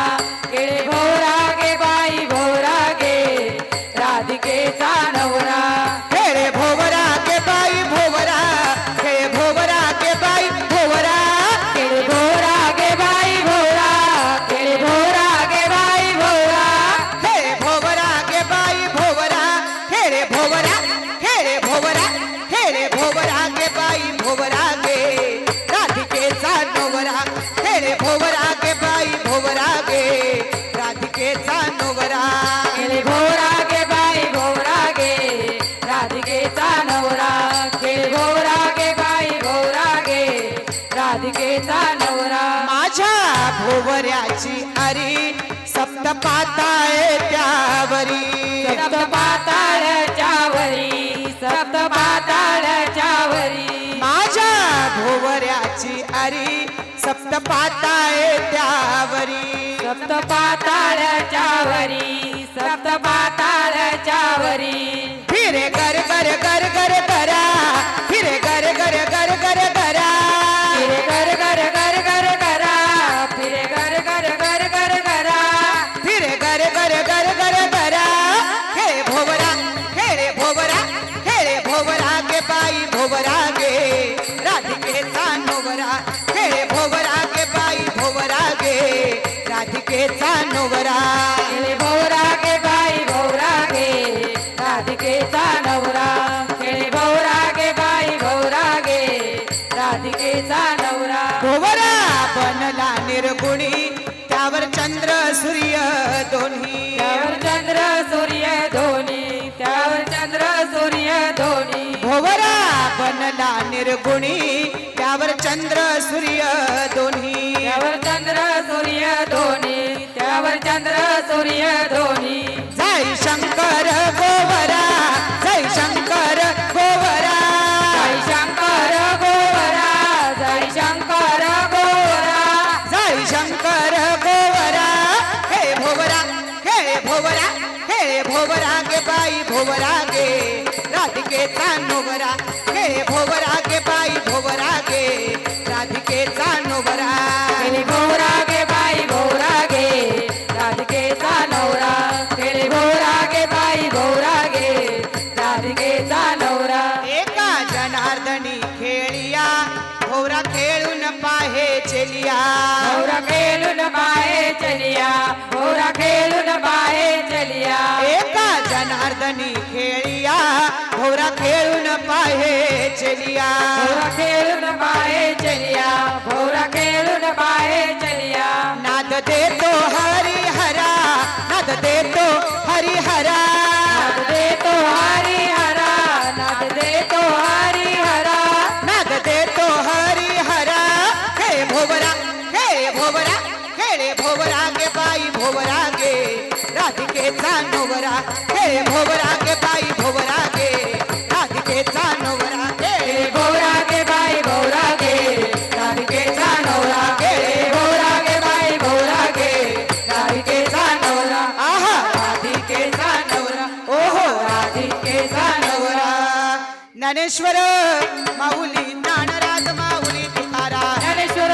गेले भोरागे बाई भोरागे राधिकेचा नवरा खेळे भोवरागे बाई भोवरा खेळे भोवरागे बाई भोवरा गेले भोरागे बाई भोरा गेले भोरागे बाई भोरा खेळे भोवरागे बाई भोवरा खेळे भोवरा खेळे भोवरा खेळे भोवरागे बाई भोवरागे राधिकेचा नवरा खेळे भोवरागे बाई भोवरागे राधिकेचा नवरा गेले भोरागे बाई भोरागे राधिकेचा नवरा गेले भोरागे बाई भोरागे राधिकेचा नवरा माझ्या भोवऱ्याची अरी सप्तपाताळे त्यावरी सप्त पाताळच्या वरी सप्त पाताळच्या वरी माझ्या भोवऱ्याची अरी सप्तपाताळे त्यावरी सप्त पाताळच्या वरी सप्त पाताळच्या वरी फिरे गर गर गर गर करा फिरे गर गर गर गर करा फिरे कर कर कर कर करा फिरे कर कर कर कर करा फिरे गर गर गर गर करा खेळे भोवरा खेळे भोवरा खेळे भोवरा गे बाई भोवरा गे राधिकेचा नवरा खेळे भोवरा गे बाई भोवरा गे राधिकेचा नवरा गेले भोरागे बाई भोरागे राधिकेचा नवरा गेले भोरागे बाई भोरागे राधिकेचा नवरा भोवरा बनला निर्गुणी त्यावर चंद्र सूर्य दोन्ही त्यावर चंद्र सूर्य धोनी त्यावर चंद्र सूर्य धोनी भोवरा बनला निर्गुणी त्यावर चंद्र सूर्य दोन्ही त्यावर चंद्र सूर्य धोनी त्यावर चंद्र सूर्य धोनी जय शंकर गोवरा जय शंकर गोवरा जय शंकर गोवरा जय शंकर गोवरा जय शंकर गोवरा हे भोवरा हे भोवरा हे भोवरा गे बाई भोवरा गे राधिकेचा नवरा हे भोवरा गे बाई भोवरा गे राधिकेचा नवरा गेले भोरागे बाई भोरागे राधिकेचा नवरा गेले भोरागे बाई भोरागे राधिकेचा नवरा एका जनार्दनी खेळिया भोवरा खेळून पाहे चलिया भौरा खेळून बाहे चलिया भौरा खेळून बाहे चलिया एका जनार्दनी खेळिया भोवरा खेळून पाहे चलिया भौरा खेळून बाहे चलिया भौरा खेळून बाहे चलिया नाद देतो हरिहरा नाद देतो हरिहरा नाद देतो हरिहरा नाद देतो हरिहरा नाद देतो हरिहरा हे भोवरा खेळे भोवरा गे बाई भोवरा गे राधिकेचा नवरा हे भोवरा गे बाई भोवरा गे राधिकेचा नवरा हे भौरा गे बाई भौरा गे राधिकेचा नवरा गे भौरा गे बाई भौरा गे राधिकेचा नवरा आहा राधिकेचा नवरा ओहो राधिकेचा नवरा ज्ञानेश्वर माऊली ज्ञानराज माऊली तुकाराम ज्ञानेश्वर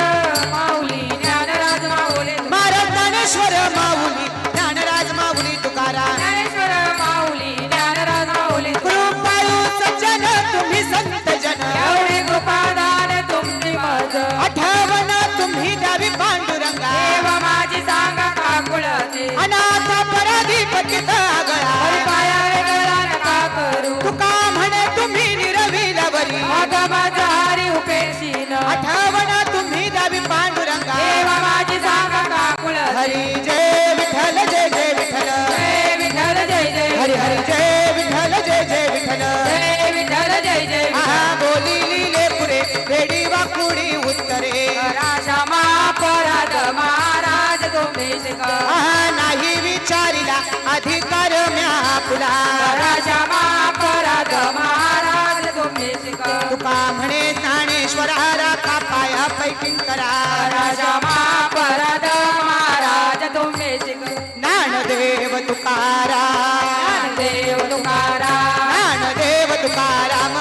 माऊली ज्ञानराज माऊली महाराज ज्ञानेश्वर माऊली ज्ञानराज माऊली तुकाराम ज्ञानेश्वर माऊली ज्ञानराज माऊली कृपाळू सज्जन तुम्ही संत जन एवढे कृपादान तुमची मज आठवण तुम्ही द्यावी पांडुरंगा देव माझी सांगा काकुळते अनाथ पराधीपतीत आगळा पाया वेगळा नका करू तुका म्हणे तुम्ही निरविलवरी अग माझा हरी उपेक्षीन आठवण तुम्ही द्यावी पांडुरंगा देव माझी सांगा काकुळते हरी जय विठ्ठल जय जय विठ्ठल जय विठ्ठल जय जय हरी हरी जय विठ्ठल जय जय विठ्ठल जय विठ्ठल जय जय आहा बोली लिहिले पुरे वेडी वाकुडी उत्तरे राजा महापराध महाराज तुम्ही शिका आहा नाही विचारिला अधिकार म्या पुला राजा महापराध महाराज तुम्ही शिका तुका म्हणे ज्ञानेश्वरा राखा पाया पैकिंग करा राजा महापराध महाराज तुम्ही शिका ज्ञानदेव तुकाराम देव तुकाराम ज्ञानदेव तुकाराम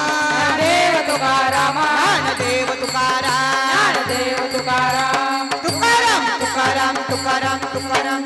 देव तुकाराम ज्ञानदेव तुकाराम देव तुकाराम तुकाराम तुकाराम तुकाराम तुकाराम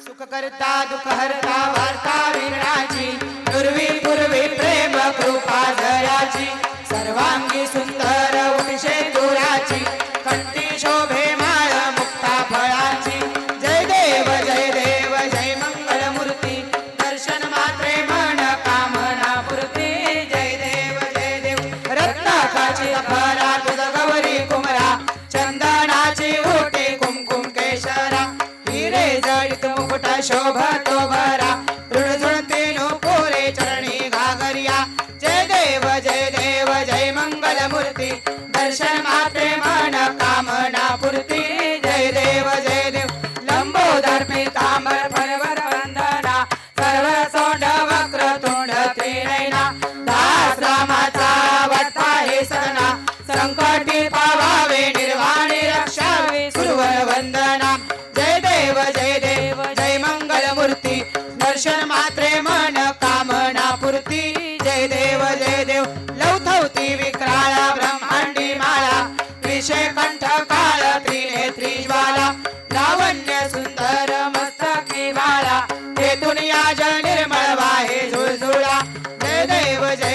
सुख करता दुःख हरता वार्ता विरणाची पूर्वी पूर्वी प्रेम कृपा जयाची सर्वांगी सुंदर उठशे दुराची कंठी शोभे माळ मुक्ता फळाची जय देव जय मंगल मूर्ती दर्शन मात्रे मन कामना पूर्ती जय देव रत्नाकाची फरा तुझ गौरी कुमरा चंदनाची ओटी कुमकुम केशरा हिरे जडित मुकुट शोभतो भरा ऋणझुणते नो पोरे चरणी घागरिया जय देव जय मंगल मूर्ती दर्शन मात्रे मन कामना पूर्ती जय देव लंबोदर पीतांबर फरवर वंदना सर्व सोंड वक्र तोंड त्रिनयना दास रामाचा वट्टा हे सगना संकटी पावावे निर्वाणी रक्षावे सुरवर वंदना जय देव जय मंगल मूर्ती दर्शन मात्रे मन कामना पूर्ती जय देव लौथवती विक्राळ ब्रह्मांडी माळा विषय कंठ काळ त्रिनेत्री ज्वाला लावण्य सुंदर मस्तकी बाळा तेथून या जल निर्मळ वाहे झुळझुळा जय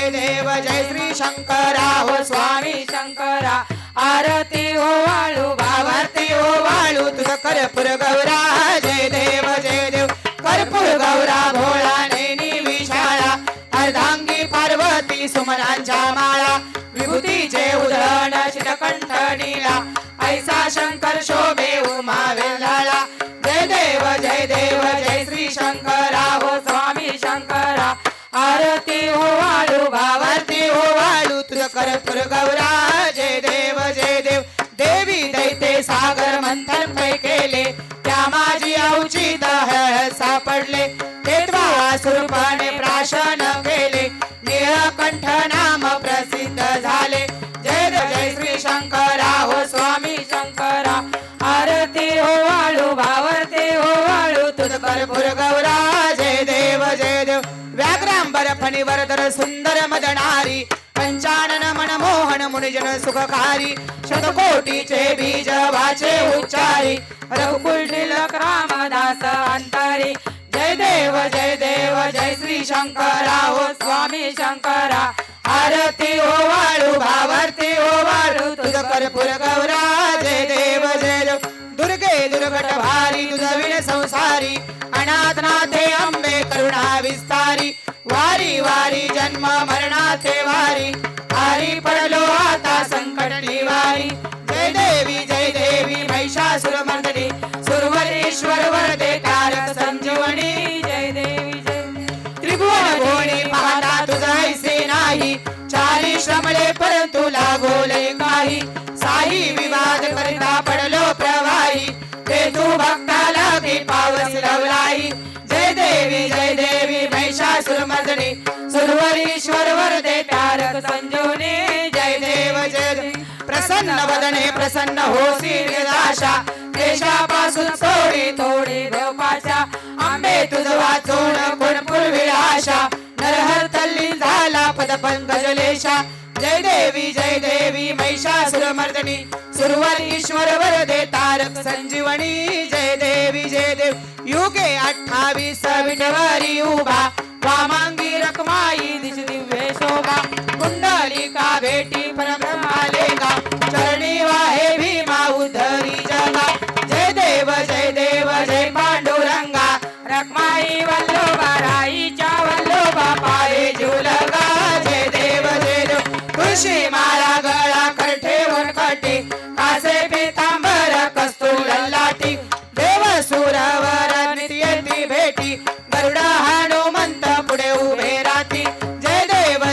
देव जय श्री शंकरा हो स्वामी शंकरा आरती हो वाळू भावारती हो वाळू तुझ कर्पूर गौरा जय देव कर्पूर गौरा भोळा नेनी विशाळा अर्धांगी पार्वती सुमनांच्या माळा विभूतीचे उधळण चितकंठ नीला ऐसा शंकर शोभे उमा वेल्हाळा जय देव जय श्री शंकरा हो स्वामी शंकरा आरती हो वाळू भावारती हो वाळू तुझ कर्पूर गौरा जय देव देवी दैते सागर मंथन पै केले त्या माझी औचित सापडले ते द्वासुरपणे प्राशन केले नीळकंठ नाम प्रसिद्ध झाले जय श्री शंकरा हो स्वामी शंकरा आरती हो वाळू भावरती हो वाळू तुझ कर्पूर गौरा फणिवरदर सुंदर मदनारी पंचानन मनमोहन मुनिजन सुखकारी शतकोटीचे बीज वाचे उच्चारी रघुकुल तिलक रामदास अंतरी जय देव जय श्री शंकरा हो स्वामी शंकरा आरती ओवाळू भावारती ओवाळू तुझ कर्पूर गौरा जय देव दुर्गे दुर्गट भारी तुझ विण संसारी अनाथनाथे अंबे करुणा विस्तारी वारी वारी जन्म मरणाचे वारी आरी पडलो आता संकट निवारी जय देवी महिषासुर मर्दिनी सुरवरेश्वर वरदे तारक संजीवनी जय देवी जय त्रिभुवन भुवनी पाहता तुझ ऐसे नाही चारी श्रमले परंतु लागोले काही साही विवाद करिता पडलो प्रवाही ते तू भक्ताला की पावस लवलाई जय देवी महिषासुर मर्दिनी सुरवरीश्वर वरदे तारक संजीवनी जय देव प्रसन्न वदने प्रसन्न होसी निराशा देशापासून सोडी थोडी देवपाशा आंबे तुझ वाचून गुणपुर विलाशा नरहर तल्ली झाला पद पंकजलेशा जय देवी महिषासुर मर्दिनी सुरवर ईश्वर वरदे तारक संजीवनी जय देव युगे 28 विठवरी उभा वामांगी रखमाई दिश दिव्य शोभा कुंडलिका भेटी परब्रह्मालेगा चरणी वाहे भीमा उद्धरी जगा जय देव जय पांडुरंगा रखमाई वल्लोबा राईच्या वल्लोबा पाये झुलगा जय देव तुळशी माला गळा करठेवर कटी कासे पितांबर कस्तूर लाटी देव सुरवर नित्यती भेटी गरुडा हनुमंत पुढे उभे राती जय देव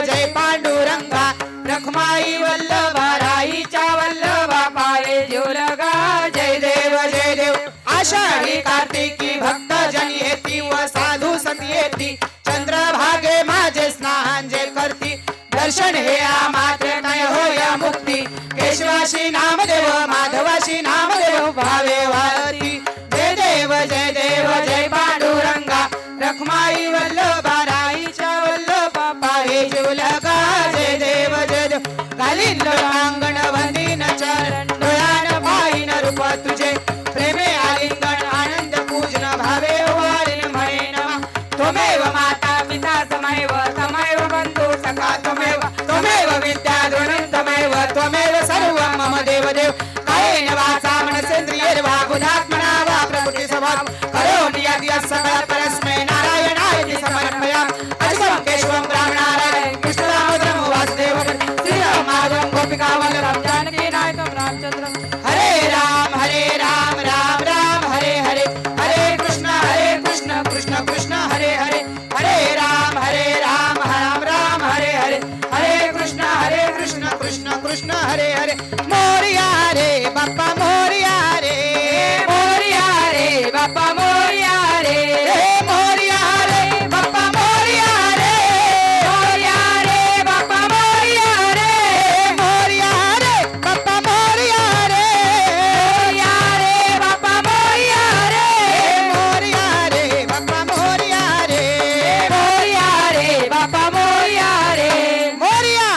जय पांडुरंगा रखमाई वल्लभा राईच्या वल्लभा पाये झुलगा जय देव आषाढी कार्तिकी भक्त जन येती व साधू संत येती चंद्रभागे माझे स्नान जे करती दर्शन हे मात्र काय होय मुक्ती केशवाशी नामदेव माधवाशी नामदेव भावे वारती जय देव जय पांडुरंगा रखमाई वल्लभा राईच्या वल्लभा पाहे झुलगा जय देव घालीन अंगण वंदीन चरण डोळ्यान पाहिन रूप तुझे प्रेमे आलिंगन आनंद पूजन भावे वाळीन म्हणे नमा त्वमेव माता पिता तमेव बंधू सखा त्वमेव विद्या द्रोणं त्वमेव सर्व मम देव कायेन वाचा मनसेंद्रियैर्वा बुधात्मना वा प्रकृती स्वभाव करोमि यद् सकल परस्मै नारायणाय समर्पयामि अजं केशवं ब्राह्मणारायण कृष्ण दामोदरं वासुदेवं श्रीराम माधवं गोपिका वल्लभं जानकी नायकं रामचंद्रं हरे राम राम राम हरे हरे हरे कृष्ण कृष्ण हरे हरे हरे राम राम हरे हरे हरे कृष्ण कृष्ण हरे हरे मोरया रे बाप्पा मोरया रे बाप्पा मोरया रे मोरया रे बाप्पा मोरया रे बाप्पा मोरया रे मोरया रे बाप्पा मोरया रे बाप्पा मोरया रे मोरया रे बाप्पा मोरया रे बाप्पा मोरया रे मोरया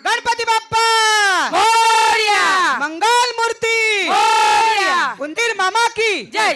गणपती बाप्पा मोरया मंगल मूर्ती मोरया उंदीर मामा की जय